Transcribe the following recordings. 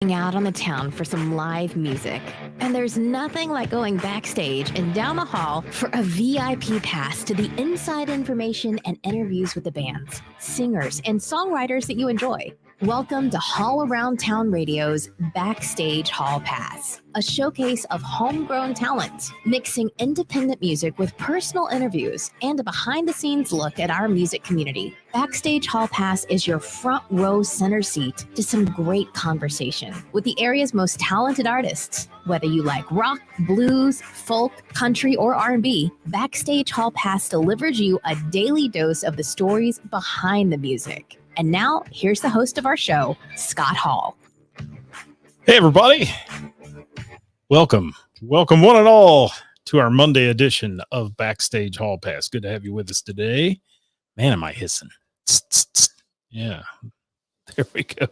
Out on the town for some live music. And there's nothing like going backstage and down the hall for a VIP pass to the inside information and interviews with the bands, singers, and songwriters that you enjoy. Welcome to Hall Around Town Radio's Backstage Hall Pass, a showcase of homegrown talent, mixing independent music with personal interviews and a behind-the-scenes look at our music community. Backstage Hall Pass is your front row center seat to some great conversation with the area's most talented artists. Whether you like rock, blues, folk, country, or R&B, Backstage Hall Pass delivers you a daily dose of the stories behind the music. And now, here's the host of our show, Scott Hall. Hey, everybody. Welcome one and all to our Monday edition of Backstage Hall Pass. Good to have you with us today. Man, am I hissing? Yeah, there we go.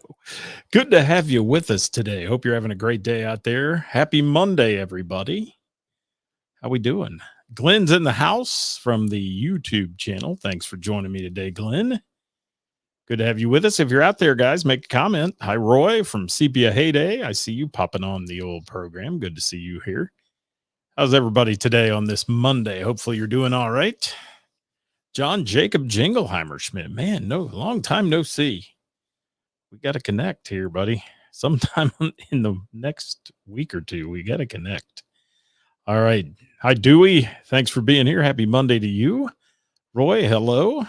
Good to have you with us today. Hope you're having a great day out there. Happy Monday, everybody. How we doing? Glenn's in the house from the YouTube channel. Thanks for joining me today, Glenn. Good to have you with us. If you're out there, guys, make a comment. Hi, Roy from Sepia Heyday. I see you popping on the old program. Good to see you here. How's everybody today on this Monday? Hopefully you're doing all right. John Jacob Jingleheimer Schmidt. Man, long time no see. We got to connect here, buddy. Sometime in the next week or two, we got to connect. All right. Hi, Dewey. Thanks for being here. Happy Monday to you. Roy, hello.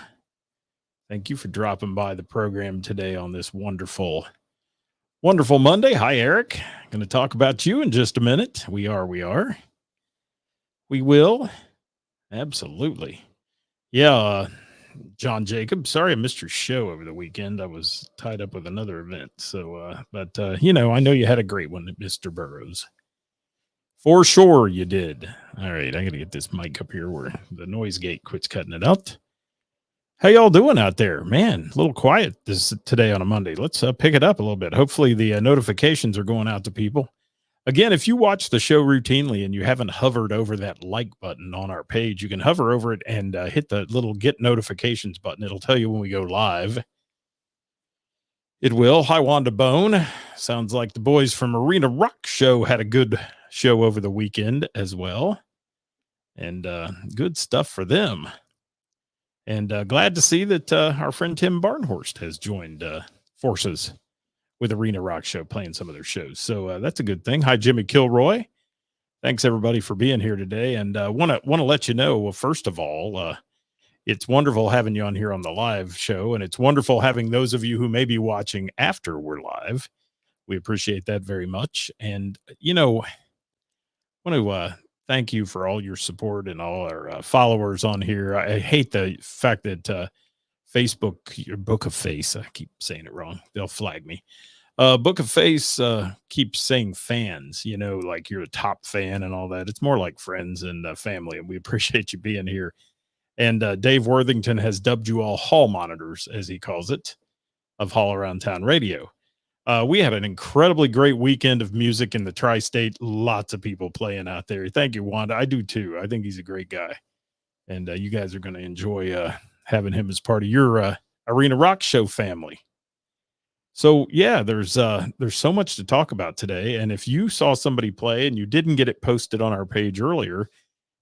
Thank you for dropping by the program today on this wonderful Monday. Hi, Eric. Going to talk about you in just a minute. We will. Absolutely. Yeah, John Jacob. Sorry I missed your show over the weekend. I was tied up with another event. So, but I know you had a great one at Mr. Burroughs. For sure you did. All right, I got to get this mic up here where the noise gate quits cutting it out. How y'all doing out there? Man, a little quiet today on a Monday. Let's pick it up a little bit. Hopefully the notifications are going out to people. Again, if you watch the show routinely and you haven't hovered over that like button on our page, you can hover over it and hit the little get notifications button. It'll tell you when we go live. It will. Hi, Wanda Bone. Sounds like the boys from Arena Rock Show had a good show over the weekend as well. And good stuff for them. And glad to see that our friend Tim Barnhorst has joined forces with Arena Rock Show, playing some of their shows. So that's a good thing. Hi, Jimmy Kilroy. Thanks, everybody, for being here today. And want to let you know, well, first of all, it's wonderful having you on here on the live show. And it's wonderful having those of you who may be watching after we're live. We appreciate that very much. And, want to thank you for all your support and all our followers on here. I hate the fact that Facebook, your Book of Face, I keep saying it wrong. They'll flag me. Book of Face keeps saying fans, like you're a top fan and all that. It's more like friends and family, and we appreciate you being here. And Dave Worthington has dubbed you all hall monitors, as he calls it, of Hall Around Town Radio. We had an incredibly great weekend of music in the tri-state. Lots of people playing out there. Thank you, Wanda. I do too. I think he's a great guy. And you guys are going to enjoy having him as part of your Arena Rock Show family. So, yeah, there's so much to talk about today. And if you saw somebody play and you didn't get it posted on our page earlier,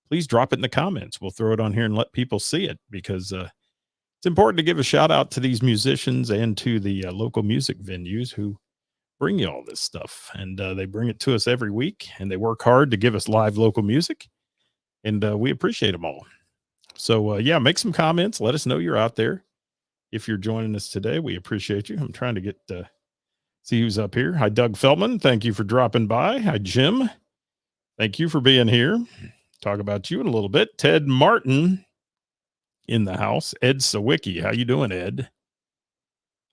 please drop it in the comments. We'll throw it on here and let people see it, because it's important to give a shout out to these musicians and to the local music venues who bring you all this stuff. And they bring it to us every week, and they work hard to give us live local music. And we appreciate them all. So, yeah, make some comments. Let us know you're out there. If you're joining us today, we appreciate you. I'm trying to get see who's up here. Hi, Doug Feldman. Thank you for dropping by. Hi, Jim. Thank you for being here. Talk about you in a little bit. Ted Martin in the house. Ed Sawicki. How you doing, Ed?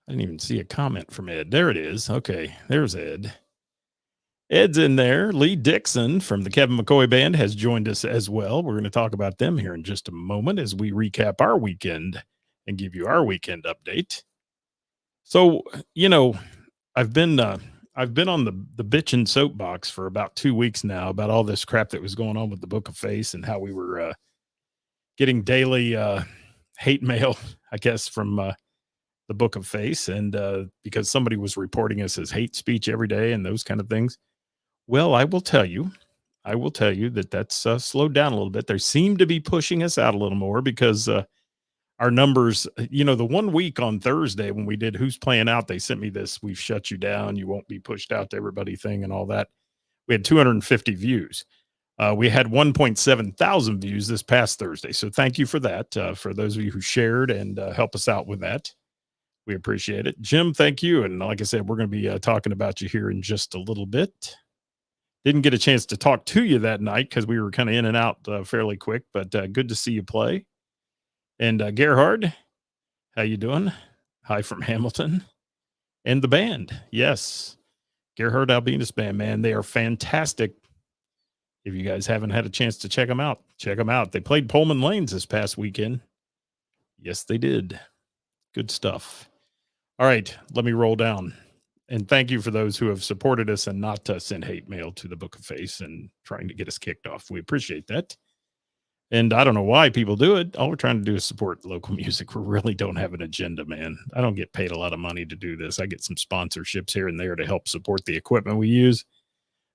I didn't even see a comment from Ed. There it is. Okay, there's Ed. Ed's in there. Lee Dixon from the Kevin McCoy Band has joined us as well. We're going to talk about them here in just a moment as we recap our weekend and give you our weekend update. So, I've been on the bitchin' soapbox for about 2 weeks now about all this crap that was going on with the Book of Face and how we were getting daily hate mail, I guess, from the Book of Face, and because somebody was reporting us as hate speech every day and those kind of things. Well, I will tell you that that's slowed down a little bit. They seem to be pushing us out a little more because our numbers, the one week on Thursday when we did Who's Playing Out, they sent me this, "We've shut you down. You won't be pushed out to everybody" thing and all that. We had 250 views. We had 1.7 thousand views this past Thursday. So thank you for that. For those of you who shared and help us out with that, we appreciate it. Jim, thank you. And like I said, we're going to be talking about you here in just a little bit. Didn't get a chance to talk to you that night because we were kind of in and out fairly quick, but good to see you play. And Gerhard, how you doing? Hi from Hamilton. And the band. Yes. Gerhard Albinus Band, man. They are fantastic. If you guys haven't had a chance to check them out, check them out. They played Pullman Lanes this past weekend. Yes, they did. Good stuff. All right, let me roll down. And thank you for those who have supported us and not sent hate mail to the Book of Face and trying to get us kicked off. We appreciate that. And I don't know why people do it. All we're trying to do is support local music. We really don't have an agenda, man. I don't get paid a lot of money to do this. I get some sponsorships here and there to help support the equipment we use.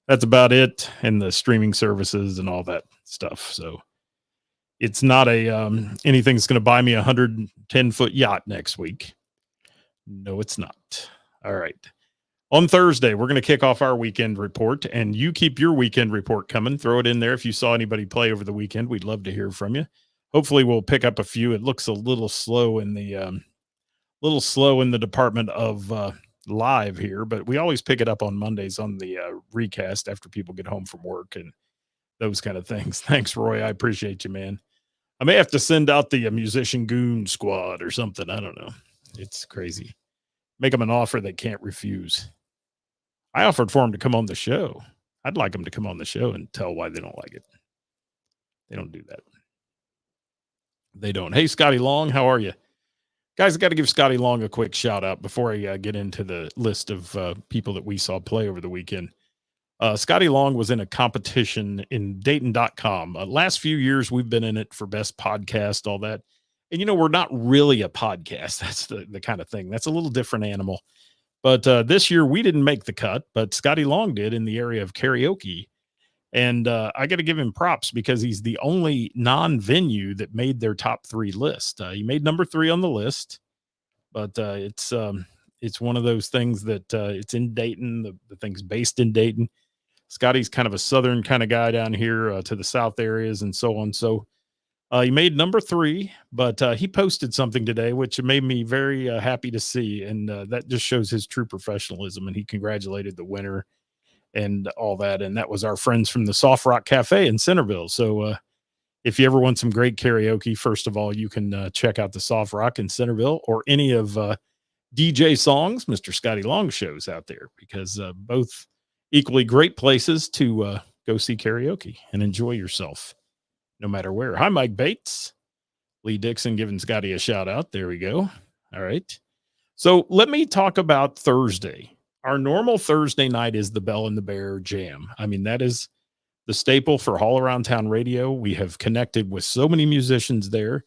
That's about it. And the streaming services and all that stuff. So it's not anything that's going to buy me a 110-foot yacht next week. No, it's not. All right. On Thursday, we're going to kick off our weekend report, and you keep your weekend report coming. Throw it in there. If you saw anybody play over the weekend, we'd love to hear from you. Hopefully we'll pick up a few. It looks a little slow in the department of live here, but we always pick it up on Mondays on the recast after people get home from work and those kind of things. Thanks, Roy. I appreciate you, man. I may have to send out the musician goon squad or something. I don't know. It's crazy. Make them an offer they can't refuse. I offered for them to come on the show. I'd like them to come on the show and tell why they don't like it. They don't do that. They don't. Hey, Scotty Long, how are you? Guys, I got to give Scotty Long a quick shout out before I get into the list of people that we saw play over the weekend. Scotty Long was in a competition in Dayton.com. Last few years, we've been in it for best podcast, all that. And, we're not really a podcast. That's the kind of thing. That's a little different animal. But this year, we didn't make the cut, but Scotty Long did in the area of karaoke. And I got to give him props because he's the only non-venue that made their top 3 list. He made number 3 on the list, but it's one of those things that it's in Dayton. The thing's based in Dayton. Scotty's kind of a southern kind of guy down here to the south areas and so on. So he made number 3, but he posted something today, which made me very happy to see. And that just shows his true professionalism. And he congratulated the winner and all that. And that was our friends from the Soft Rock Cafe in Centerville. So if you ever want some great karaoke, first of all, you can check out the Soft Rock in Centerville or any of DJ Songs, Mr. Scotty Long shows out there, because both equally great places to go see karaoke and enjoy yourself no matter where. Hi, Mike Bates. Lee Dixon giving Scotty a shout out. There we go. All right. So let me talk about Thursday. Our normal Thursday night is the Bell and the Bear Jam. I mean, that is the staple for All Around Town Radio. We have connected with so many musicians there.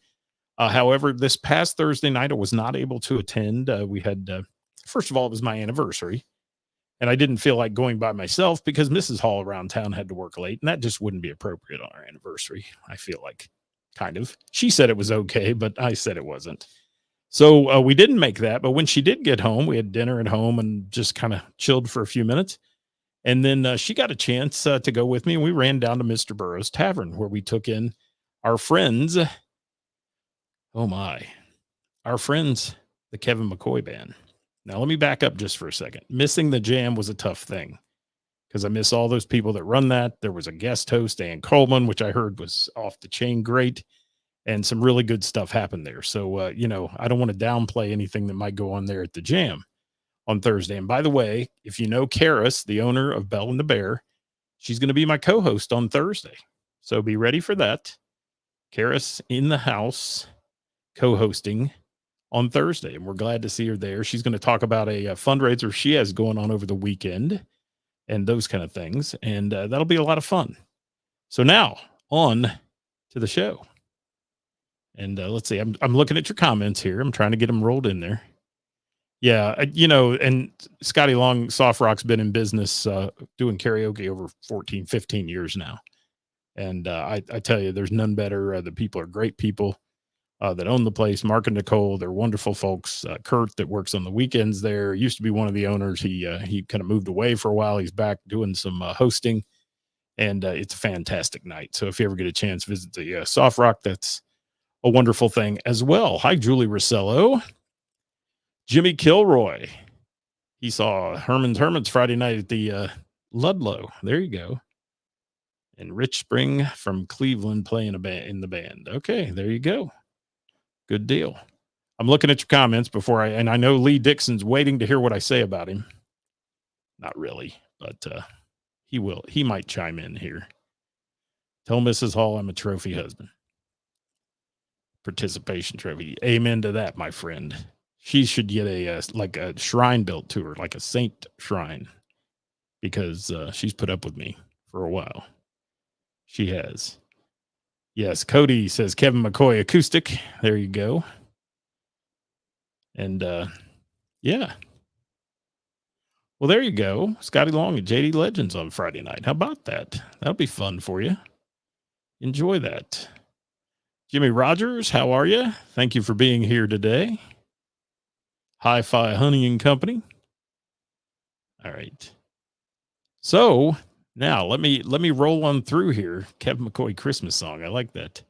However, this past Thursday night, I was not able to attend. We had, first of all, it was my anniversary, and I didn't feel like going by myself because Mrs. Hall Around Town had to work late, and that just wouldn't be appropriate on our anniversary. I feel like, kind of. She said it was okay, but I said it wasn't. So we didn't make that. But when she did get home, we had dinner at home and just kind of chilled for a few minutes. And then she got a chance to go with me, and we ran down to Mr. Burroughs Tavern, where we took in our friends. Oh my, our friends, the Kevin McCoy Band. Now, let me back up just for a second. Missing the jam was a tough thing because I miss all those people that run that. There was a guest host, Ann Coleman, which I heard was off the chain great, and some really good stuff happened there. So, I don't want to downplay anything that might go on there at the jam on Thursday. And by the way, if you know Karis, the owner of Bell and the Bear, she's going to be my co-host on Thursday. So be ready for that. Karis in the house co-hosting on Thursday, and we're glad to see her there. She's going to talk about a fundraiser she has going on over the weekend and those kind of things, and that'll be a lot of fun. So now on to the show. And let's see, I'm looking at your comments here. I'm trying to get them rolled in there. Yeah, and Scotty Long Soft Rock's been in business doing karaoke over 14, 15 years now. And I tell you, there's none better. The people are great people that own the place. Mark and Nicole, they're wonderful folks. Kurt, that works on the weekends there, used to be one of the owners. He kind of moved away for a while. He's back doing some hosting, and it's a fantastic night. So if you ever get a chance, visit the Soft Rock. That's a wonderful thing as well. Hi, Julie Rossello. Jimmy Kilroy. He saw Herman's Hermits Friday night at the Ludlow. There you go. And Rich Spring from Cleveland playing in the band. Okay, there you go. Good deal. I'm looking at your comments and I know Lee Dixon's waiting to hear what I say about him. Not really, but he might chime in here. Tell Mrs. Hall I'm a trophy husband. Participation trophy. Amen to that, my friend. She should get a shrine built to her, like a saint shrine, because she's put up with me for a while. She has. Yes, Cody says Kevin McCoy acoustic. There you go. And yeah. Well, there you go. Scotty Long and JD Legends on Friday night. How about that? That'll be fun for you. Enjoy that. Jimmy Rogers, how are you? Thank you for being here today. Hi-Fi Honey and Company. All right. So now let me roll on through here. Kevin McCoy Christmas song. I like that.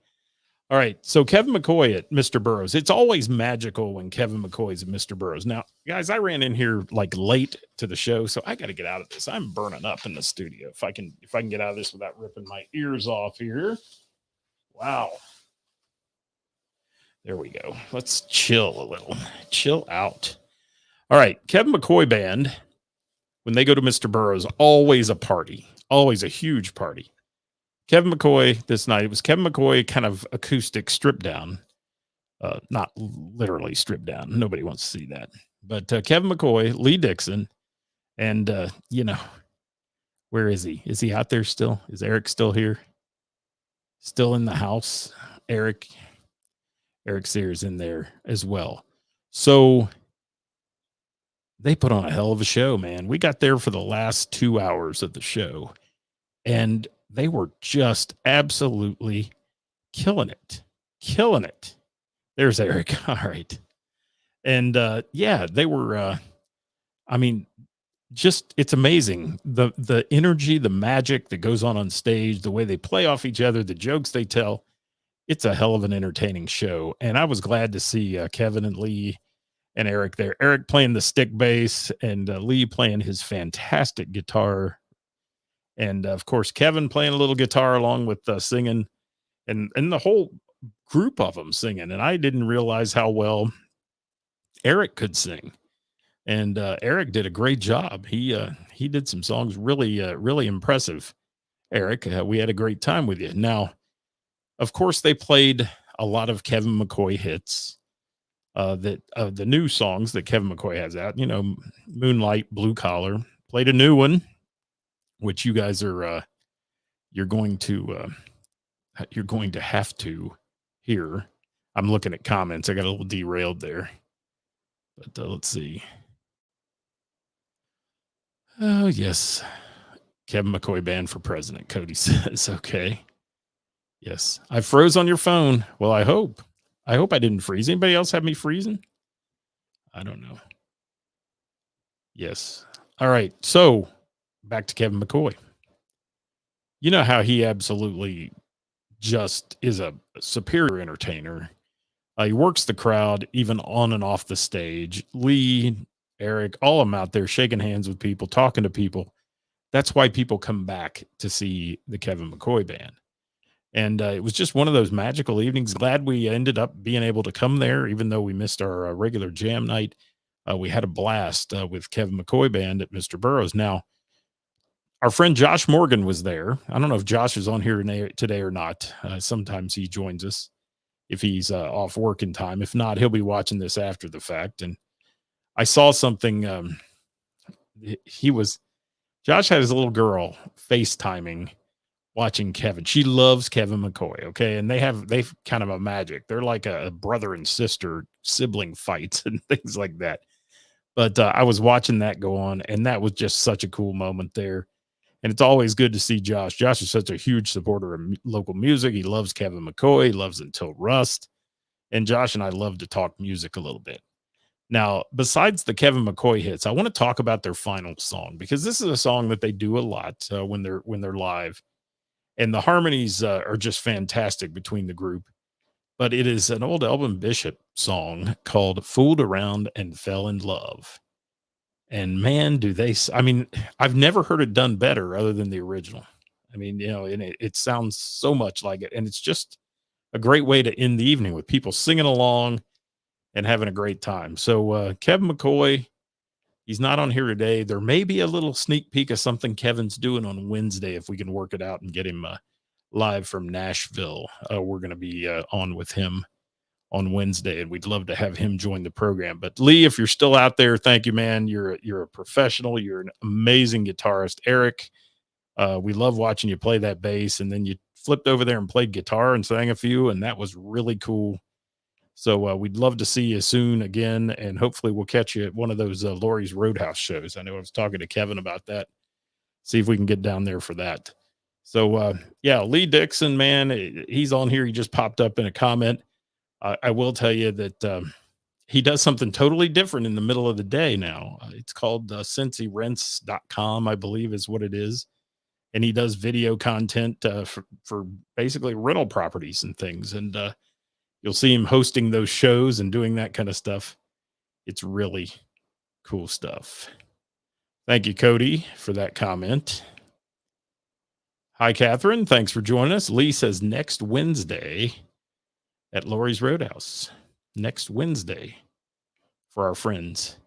All right. So Kevin McCoy at Mr. Burroughs. It's always magical when Kevin McCoy's at Mr. Burroughs. Now, guys, I ran in here like late to the show, so I got to get out of this. I'm burning up in the studio. If I can get out of this without ripping my ears off here. Wow. There we go. Let's chill a little. Chill out. All right. Kevin McCoy Band, when they go to Mr. Burroughs, always a party. Always a huge party. Kevin McCoy this night, it was Kevin McCoy kind of acoustic stripped down. Not literally stripped down. Nobody wants to see that. But Kevin McCoy, Lee Dixon, and, where is he? Is he out there still? Is Eric still here? Still in the house? Eric Sears in there as well. So they put on a hell of a show, man. We got there for the last 2 hours of the show, and they were just absolutely killing it. Killing it. There's Eric. All right. And they were just it's amazing. The energy, the magic that goes on stage, the way they play off each other, the jokes they tell. It's a hell of an entertaining show. And I was glad to see Kevin and Lee and Eric there. Eric playing the stick bass and Lee playing his fantastic guitar. And of course, Kevin playing a little guitar along with singing, and the whole group of them singing. And I didn't realize how well Eric could sing. And Eric did a great job. He did some songs really, really impressive. Eric, we had a great time with you. Now, of course, they played a lot of Kevin McCoy hits. The new songs that Kevin McCoy has out, Moonlight, Blue Collar, played a new one, which you guys are you're going to have to hear. I'm looking at comments. I got a little derailed there, but let's see. Oh yes, Kevin McCoy Band for President. Cody says, okay. Yes, I froze on your phone. Well, I hope I didn't freeze. Anybody else have me freezing? I don't know. Yes. All right. So back to Kevin McCoy. You know how he absolutely just is a superior entertainer. He works the crowd even on and off the stage. Lee, Eric, all of them out there shaking hands with people, talking to people. That's why people come back to see the Kevin McCoy Band. And it was just one of those magical evenings. Glad we ended up being able to come there, even though we missed our regular jam night. We had a blast with Kevin McCoy Band at Mr. Burroughs. Now, our friend Josh Morgan was there. I don't know if Josh is on here today or not. Sometimes he joins us if he's off work in time. If not, he'll be watching this after the fact. And I saw something. Josh had his little girl FaceTiming, watching Kevin. She loves Kevin McCoy. Okay. And they've kind of a magic. They're like a brother and sister sibling fights and things like that. But I was watching that go on, and that was just such a cool moment there. And it's always good to see Josh. Josh is such a huge supporter of local music. He loves Kevin McCoy. He loves Until Rust. And Josh and I love to talk music a little bit. Now, besides the Kevin McCoy hits, I want to talk about their final song because this is a song that they do a lot when they're live, and the harmonies are just fantastic between the group. But it is an old Elvin Bishop song called "Fooled Around and Fell in Love." And man, do they! I mean, I've never heard it done better other than the original. I mean, and it sounds so much like it, and it's just a great way to end the evening with people singing along and having a great time. So, Kevin McCoy, he's not on here today. There may be a little sneak peek of something Kevin's doing on Wednesday if we can work it out and get him live from Nashville. We're going to be on with him on Wednesday, and we'd love to have him join the program. But Lee, if you're still out there, thank you, man. You're a professional. You're an amazing guitarist. Eric, we love watching you play that bass, and then you flipped over there and played guitar and sang a few, and that was really cool. So we'd love to see you soon again, and hopefully we'll catch you at one of those Laurie's Roadhouse shows. I know I was talking to Kevin about that. See if we can get down there for that. So yeah, Lee Dixon, man, he's on here. He just popped up in a comment. I will tell you that he does something totally different in the middle of the day now. It's called CincyRents.com, I believe is what it is. And he does video content for basically rental properties and things. And you'll see him hosting those shows and doing that kind of stuff. It's really cool stuff. Thank you, Cody, for that comment. Hi, Catherine. Thanks for joining us. Lee says next Wednesday at Laurie's Roadhouse. Next Wednesday for our friends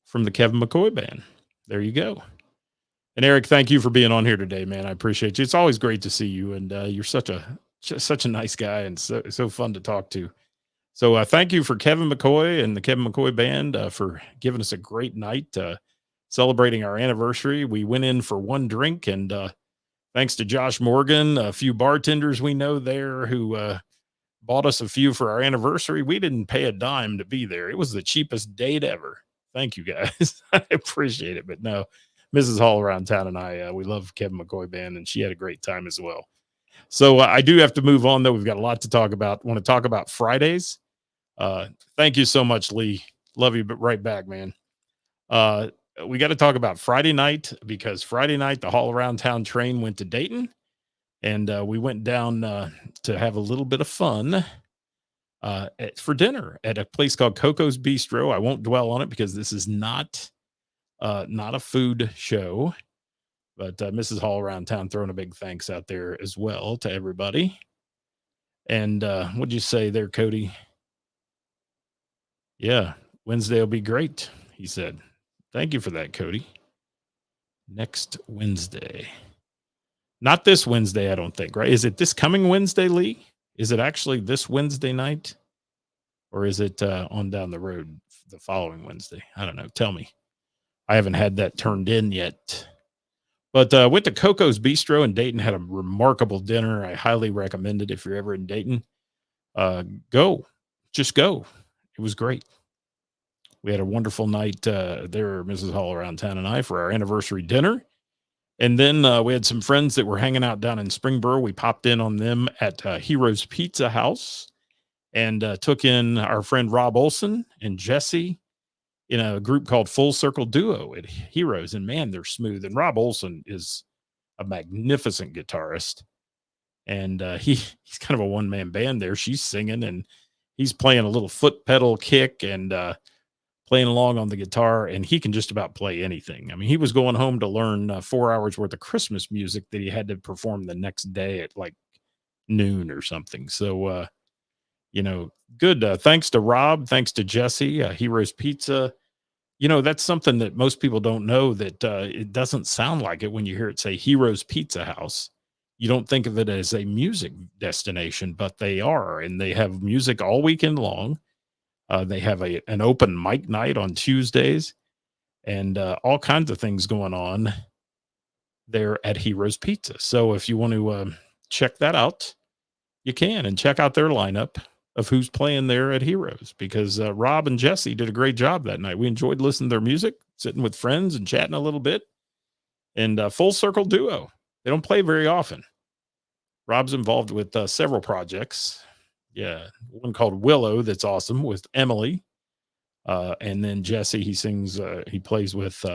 from the Kevin McCoy Band. There you go. And Eric, thank you for being on here today, man. I appreciate you. It's always great to see you, and you're such a nice guy and so fun to talk to. So thank you for Kevin McCoy and the Kevin McCoy Band for giving us a great night, celebrating our anniversary. We went in for one drink, and thanks to Josh Morgan, a few bartenders we know there who bought us a few for our anniversary. We didn't pay a dime to be there. It was the cheapest date ever. Thank you, guys. I appreciate it. But no, Mrs. Hall around town and I, we love Kevin McCoy Band, and she had a great time as well. So I do have to move on, though. We've got a lot to talk about. Want to talk about Fridays? Thank you so much, Lee. Love you, but right back, man. We got to talk about Friday night, because Friday night, the Hall around town train went to Dayton, and we went down to have a little bit of fun for dinner at a place called Coco's Bistro. I won't dwell on it because this is not a food show. But Mrs. Hall around town throwing a big thanks out there as well to everybody. And what'd you say there, Cody? Yeah, Wednesday will be great, he said. Thank you for that, Cody. Next Wednesday. Not this Wednesday, I don't think, right? Is it this coming Wednesday, Lee? Is it actually this Wednesday night? Or is it on down the road the following Wednesday? I don't know. Tell me. I haven't had that turned in yet. But went to Coco's Bistro in Dayton, had a remarkable dinner. I highly recommend it if you're ever in Dayton. Go. Just go. It was great. We had a wonderful night there, Mrs. Hall around town and I, for our anniversary dinner. And then we had some friends that were hanging out down in Springboro. We popped in on them at Heroes Pizza House and took in our friend Rob Olson and Jesse in a group called Full Circle Duo at Heroes. And man, they're smooth. And Rob Olson is a magnificent guitarist. And he's kind of a one-man band there. She's singing and he's playing a little foot pedal kick and playing along on the guitar. And he can just about play anything. I mean, he was going home to learn 4 hours worth of Christmas music that he had to perform the next day at like noon or something. So, good. Thanks to Rob. Thanks to Jesse, Heroes Pizza. That's something that most people don't know, that it doesn't sound like it when you hear it say Heroes Pizza House. You don't think of it as a music destination, but they are, and they have music all weekend long. They have an open mic night on Tuesdays, and all kinds of things going on there at Heroes Pizza. So if you want to check that out, you can, and check out their lineup of who's playing there at Heroes, because Rob and Jesse did a great job that night. We enjoyed listening to their music, sitting with friends and chatting a little bit. And Full Circle Duo. They don't play very often. Rob's involved with several projects. Yeah, one called Willow that's awesome with Emily. And then Jesse, he plays with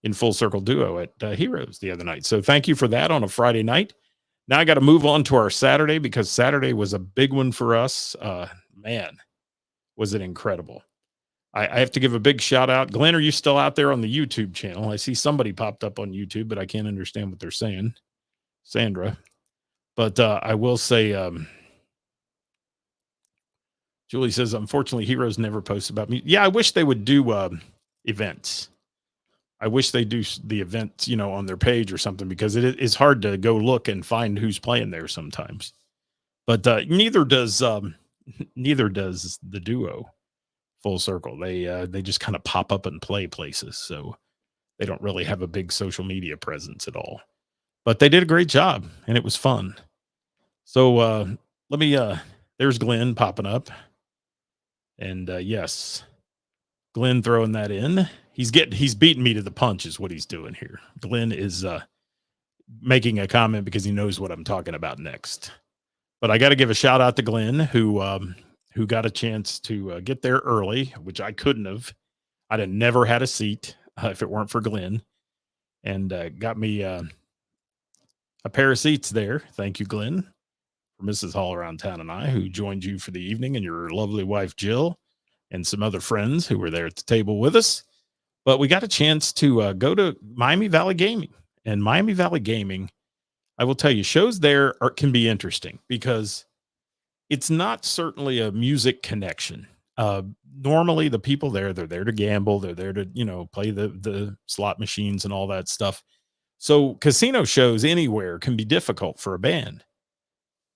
in Full Circle Duo at Heroes the other night. So thank you for that on a Friday night. Now I got to move on to our Saturday, because Saturday was a big one for us. Man, was it incredible. I have to give a big shout out. Glenn, are you still out there on the YouTube channel? I see somebody popped up on YouTube, but I can't understand what they're saying. Sandra. But I will say, Julie says, unfortunately, Heroes never posts about me. Yeah, I wish they would do events. I wish they do the events, on their page or something, because it is hard to go look and find who's playing there sometimes. But neither does the duo Full Circle. They just kind of pop up and play places, so they don't really have a big social media presence at all. But they did a great job, and it was fun. So there's Glenn popping up. And yes, Glenn throwing that in. He's beating me to the punch is what he's doing here. Glenn is making a comment because he knows what I'm talking about next. But I got to give a shout out to Glenn, who got a chance to get there early, which I couldn't have. I'd have never had a seat if it weren't for Glenn, and got me a pair of seats there. Thank you, Glenn, for Mrs. Hall Around Town and I, who joined you for the evening, and your lovely wife, Jill, and some other friends who were there at the table with us. But we got a chance to go to Miami Valley Gaming. And Miami Valley Gaming, I will tell you, shows there can be interesting, because it's not certainly a music connection. Normally, the people there, they're there to gamble. They're there to, play the slot machines and all that stuff. So casino shows anywhere can be difficult for a band.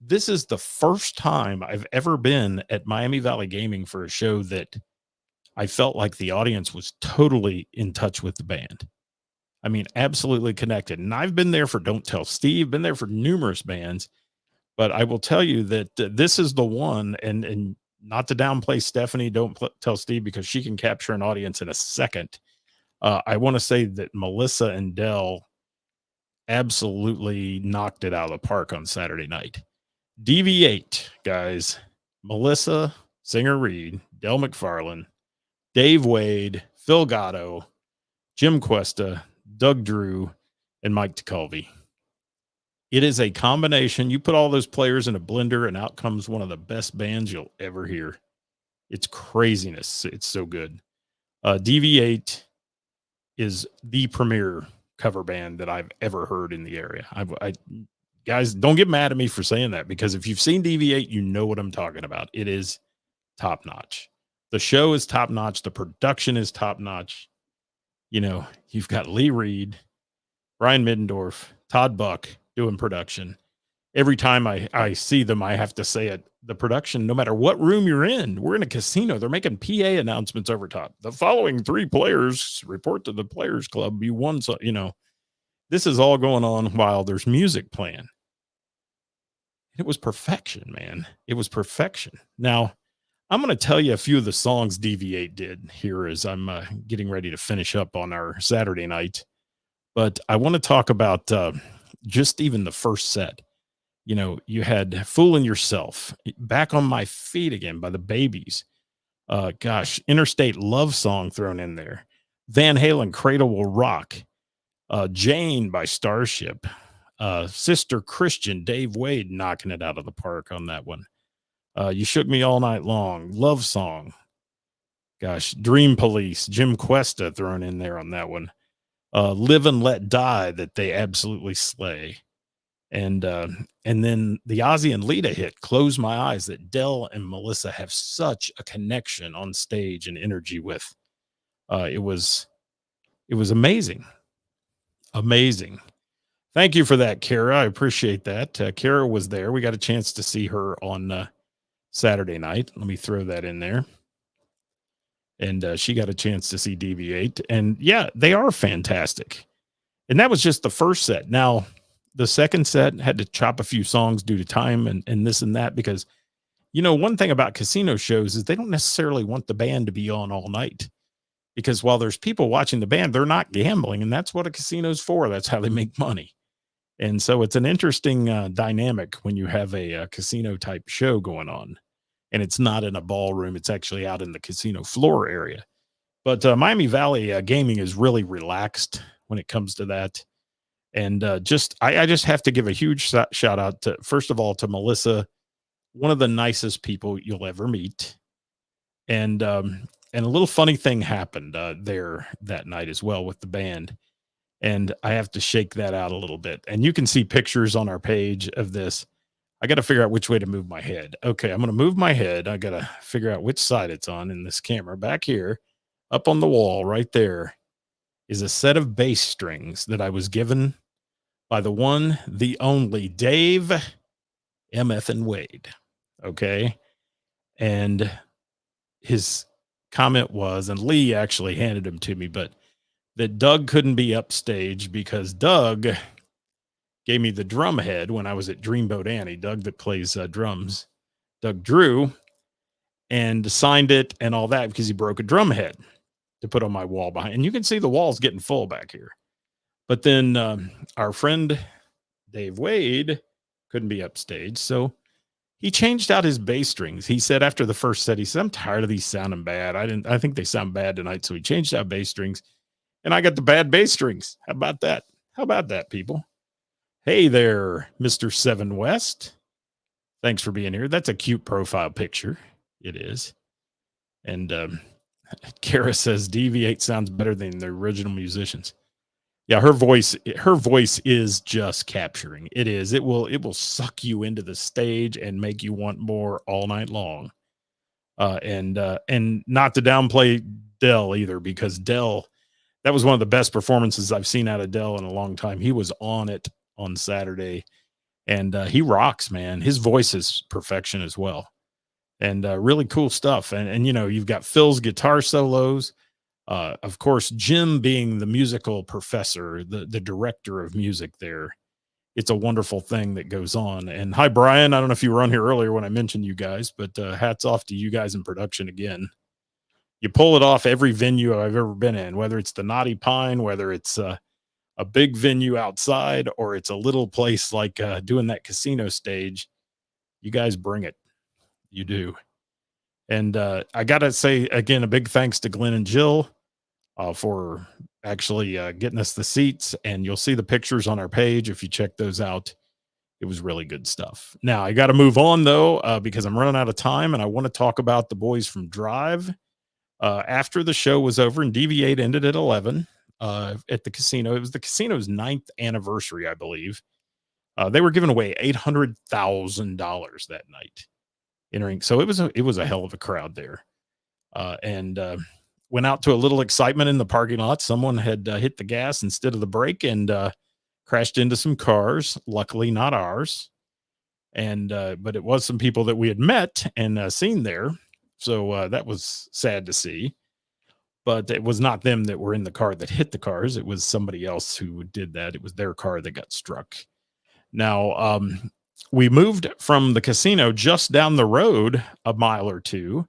This is the first time I've ever been at Miami Valley Gaming for a show that I felt like the audience was totally in touch with the band. I mean, absolutely connected. And I've been there for Don't Tell Steve, been there for numerous bands, but I will tell you that this is the one, and not to downplay Stephanie, Don't Tell Steve, because she can capture an audience in a second. I want to say that Melissa and Dell absolutely knocked it out of the park on Saturday night. DV8, guys. Melissa Singer Reed, Del McFarlane, Dave Wade, Phil Gatto, Jim Cuesta, Doug Drew, and Mike TeCalvi. It is a combination. You put all those players in a blender, and out comes one of the best bands you'll ever hear. It's craziness. It's so good. DV8 is the premier cover band that I've ever heard in the area. Guys, don't get mad at me for saying that, because if you've seen DV8, you know what I'm talking about. It is top notch. The show is top notch. The production is top notch. You've got Lee Reed, Brian Middendorf, Todd Buck doing production. Every time I see them, I have to say it. The production, no matter what room you're in, we're in a casino. They're making PA announcements over top. The following 3 players report to the Players Club. You won. So, this is all going on while there's music playing. It was perfection, man. It was perfection. Now, I'm going to tell you a few of the songs DV8 did here as I'm getting ready to finish up on our Saturday night. But I want to talk about just even the first set. You had Fooling Yourself, Back on My Feet Again by the Babies. Interstate Love Song thrown in there. Van Halen, Cradle Will Rock. Jane by Starship. Sister Christian, Dave Wade knocking it out of the park on that one. You Shook Me All Night Long, Love Song. Dream Police, Jim Cuesta thrown in there on that one. Live and Let Die, that they absolutely slay. And then the Ozzy and Lita hit, Close My Eyes, that Del and Melissa have such a connection on stage and energy with. It was amazing. Amazing. Thank you for that, Kara. I appreciate that. Kara was there. We got a chance to see her on Saturday night. Let me throw that in there. And she got a chance to see DV8. And yeah, they are fantastic. And that was just the first set. Now, the second set had to chop a few songs due to time and this and that, because one thing about casino shows is they don't necessarily want the band to be on all night, because while there's people watching the band, they're not gambling, and that's what a casino's for. That's how they make money. And so it's an interesting dynamic when you have a casino type show going on, and it's not in a ballroom. It's actually out in the casino floor area. But Miami Valley gaming is really relaxed when it comes to that. And I just have to give a huge shout out to, first of all, to Melissa, one of the nicest people you'll ever meet. And a little funny thing happened there that night as well with the band. And I have to shake that out a little bit. And you can see pictures on our page of this. I got to figure out which way to move my head. Okay, I'm going to move my head. I got to figure out which side it's on in this camera. Back here, up on the wall right there, is a set of bass strings that I was given by the one, the only Dave MF and Wade. Okay. And his comment was, and Lee actually handed him to me, but that Doug couldn't be upstage because Doug gave me the drum head when I was at Dreamboat Annie. Doug that plays drums, Doug Drew, and signed it and all that because he broke a drum head to put on my wall behind. And you can see the walls getting full back here. But then our friend Dave Wade couldn't be upstage, so he changed out his bass strings. He said after the first set, he said, "I'm tired of these sounding bad. I think they sound bad tonight." So he changed out bass strings, and I got the bad bass strings. How about that? How about that, people? Hey there, Mr. Seven West. Thanks for being here. That's a cute profile picture. It is. And Kara says Deviate sounds better than the original musicians. Yeah, her voice is just capturing. It is. It will suck you into the stage and make you want more all night long. And not to downplay Dell either, because Dell, that was one of the best performances I've seen out of Dell in a long time. He was on it on Saturday, and he rocks, man. His voice is perfection as well, and really cool stuff. And you've got Phil's guitar solos. Of course, Jim being the musical professor, the director of music there. It's a wonderful thing that goes on. And hi, Brian. I don't know if you were on here earlier when I mentioned you guys, but hats off to you guys in production again. You pull it off every venue I've ever been in, whether it's the Naughty Pine, whether it's a big venue outside, or it's a little place like doing that casino stage. You guys bring it. You do. And I got to say, again, a big thanks to Glenn and Jill for actually getting us the seats. And you'll see the pictures on our page if you check those out. It was really good stuff. Now, I got to move on, though, because I'm running out of time, and I want to talk about the boys from Drive. After the show was over and DV8 ended at 11 at the casino, it was the casino's 9th anniversary, I believe. They were giving away $800,000 that night. Entering, so it was a hell of a crowd there, and went out to a little excitement in the parking lot. Someone had hit the gas instead of the brake and crashed into some cars. Luckily, not ours, and but it was some people that we had met and seen there. So that was sad to see. But it was not them that were in the car that hit the cars. It was somebody else who did that. It was their car that got struck. Now, we moved from the casino just down the road a mile or two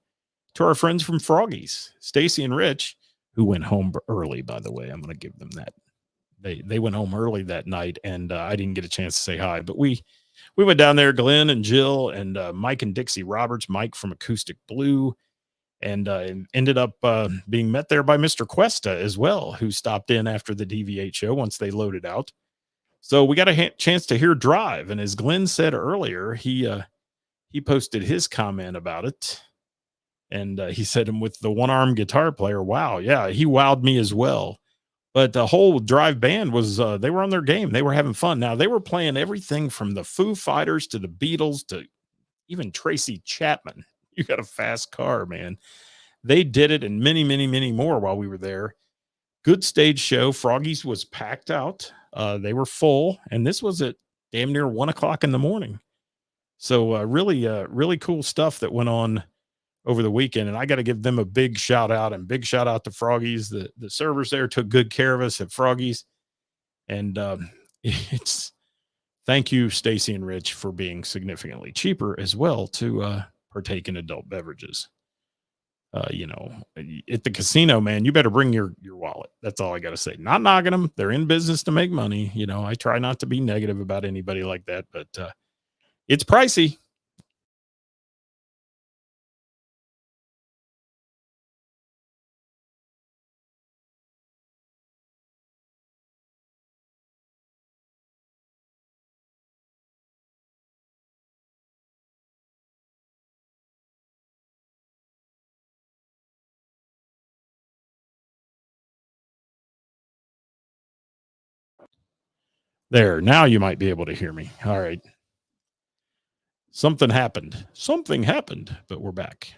to our friends from Froggy's, Stacy and Rich, who went home early, by the way. I'm going to give them that. They went home early that night, and I didn't get a chance to say hi. But we went down there, Glenn and Jill and Mike and Dixie Roberts, Mike from Acoustic Blue, and ended up being met there by Mr. Cuesta as well, who stopped in after the DV8 show once they loaded out. So we got a chance to hear Drive, and as Glenn said earlier, he posted his comment about it, and he said, "And with the one-arm guitar player, wow, yeah, he wowed me as well." But the whole Drive band was they were on their game. They were having fun. Now they were playing everything from the Foo Fighters to the Beatles to even Tracy Chapman. You got a fast car, man. They did it, and many, many, many more while we were there. Good stage show. Froggy's was packed out. They were full, and this was at damn near 1:00 in the morning. So really cool stuff that went on over the weekend. And I got to give them a big shout out, and big shout out to Froggy's. The servers there took good care of us at Froggy's. And it's thank you, Stacy and Rich, for being significantly cheaper as well to partake in adult beverages. At the casino, man, you better bring your wallet. That's all I got to say. Not knocking them; they're in business to make money. I try not to be negative about anybody like that, but it's pricey. There, now you might be able to hear me. All right. Something happened. Something happened, but we're back.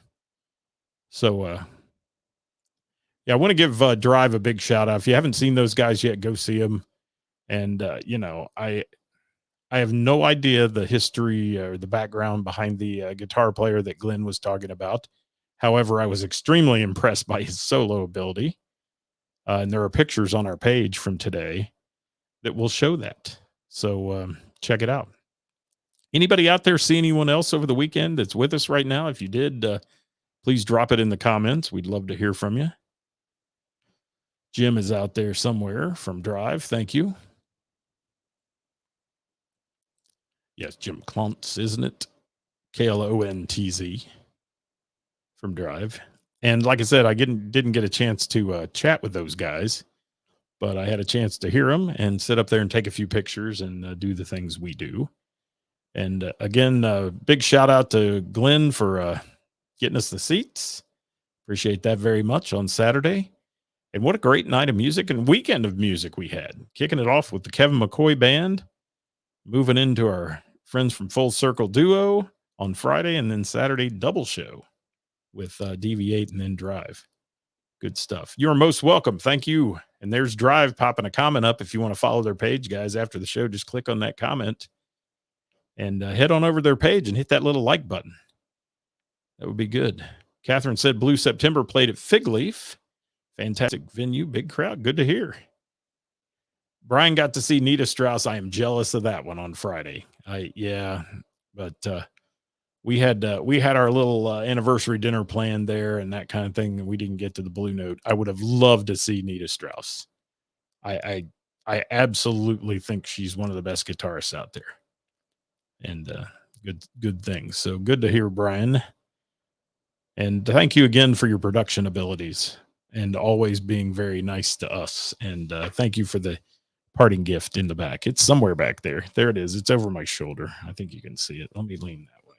So, yeah, I want to give Drive a big shout out. If you haven't seen those guys yet, go see them. And I have no idea the history or the background behind the guitar player that Glenn was talking about. However, I was extremely impressed by his solo ability. And there are pictures on our page from today that will show that. So check it out. Anybody out there see anyone else over the weekend that's with us right now? If you did, please drop it in the comments. We'd love to hear from you. Jim is out there somewhere from Drive. Thank you. Yes, Jim Klontz, isn't it? Klontz from Drive. And like I said, I didn't get a chance to chat with those guys, but I had a chance to hear them and sit up there and take a few pictures and do the things we do. And again, big shout out to Glenn for getting us the seats. Appreciate that very much on Saturday. And what a great night of music and weekend of music we had. Kicking it off with the Kevin McCoy Band, moving into our friends from Full Circle Duo on Friday, and then Saturday double show with Deviate and then Drive. Good stuff. You're most welcome. Thank you. And there's Drive popping a comment up. If you want to follow their page, guys, after the show, just click on that comment and head on over to their page and hit that little like button. That would be good. Catherine said Blue September played at Fig Leaf. Fantastic venue, big crowd. Good to hear. Brian got to see Nita Strauss. I am jealous of that one on Friday. But we had our little anniversary dinner planned there and that kind of thing, and we didn't get to the Blue Note. I would have loved to see Nita Strauss. I absolutely think she's one of the best guitarists out there, and good things. So good to hear, Brian. And thank you again for your production abilities and always being very nice to us. And thank you for the parting gift in the back. It's somewhere back there. There it is. It's over my shoulder. I think you can see it. Let me lean that way.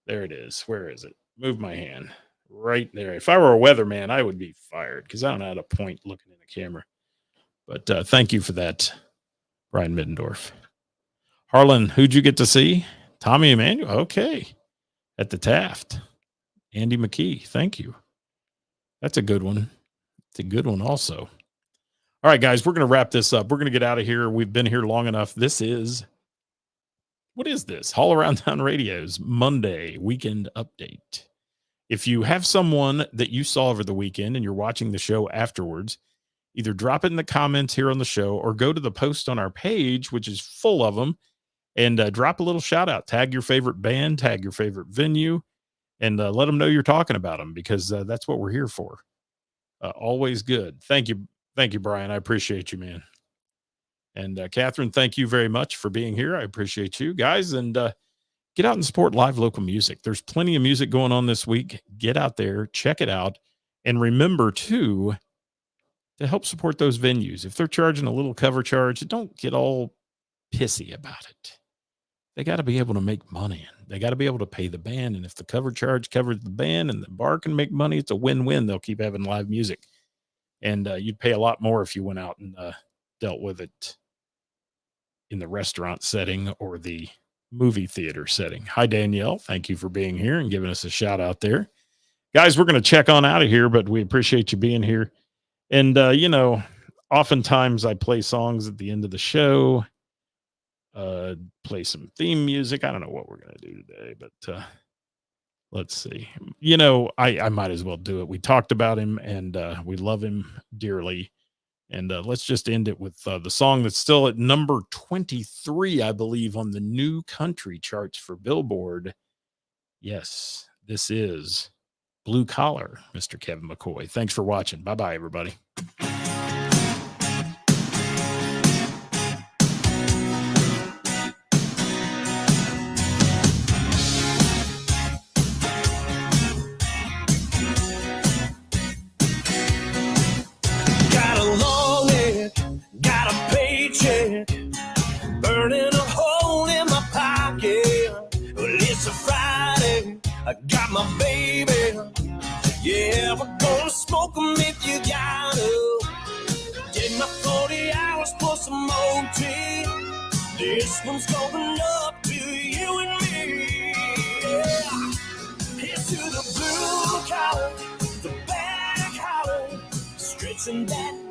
There it is. Where is it? Move my hand. Right there. If I were a weatherman, I would be fired because I don't know how to point looking in the camera. But thank you for that, Brian Middendorf. Harlan, who'd you get to see? Tommy Emmanuel. Okay. At the Taft. Andy McKee. Thank you. That's a good one. It's a good one also. All right, guys, we're going to wrap this up. We're going to get out of here. We've been here long enough. What is this? All Around Town Radio's Monday weekend update. If you have someone that you saw over the weekend and you're watching the show afterwards, either drop it in the comments here on the show or go to the post on our page, which is full of them, and drop a little shout out. Tag your favorite band, tag your favorite venue, and let them know you're talking about them because that's what we're here for. Always good. Thank you. Thank you, Brian. I appreciate you, man. And Catherine, thank you very much for being here. I appreciate you guys. And get out and support live local music. There's plenty of music going on this week. Get out there, check it out. And remember, too, to help support those venues. If they're charging a little cover charge, don't get all pissy about it. They got to be able to make money. They got to be able to pay the band. And if the cover charge covers the band and the bar can make money, it's a win-win. They'll keep having live music. And you'd pay a lot more if you went out and dealt with it in the restaurant setting or the movie theater setting. Hi, Danielle. Thank you for being here and giving us a shout out there. Guys, we're going to check on out of here, but we appreciate you being here. And, oftentimes I play songs at the end of the show, play some theme music. I don't know what we're going to do today, but let's see. I might as well do it. We talked about him and we love him dearly. And let's just end it with the song that's still at number 23, I believe, on the new country charts for Billboard. Yes, This is Blue Collar, Mr. Kevin McCoy. Thanks for watching. Bye-bye, everybody. Got a long head, got a paycheck, burning a hole in my pocket. Well, it's a Friday, I got my baby. Yeah, we're gonna smoke 'em if you gotta. Get my 40 hours plus some OT. This one's going up to you and me. Yeah. Here's to the blue collar, the back collar, stretching that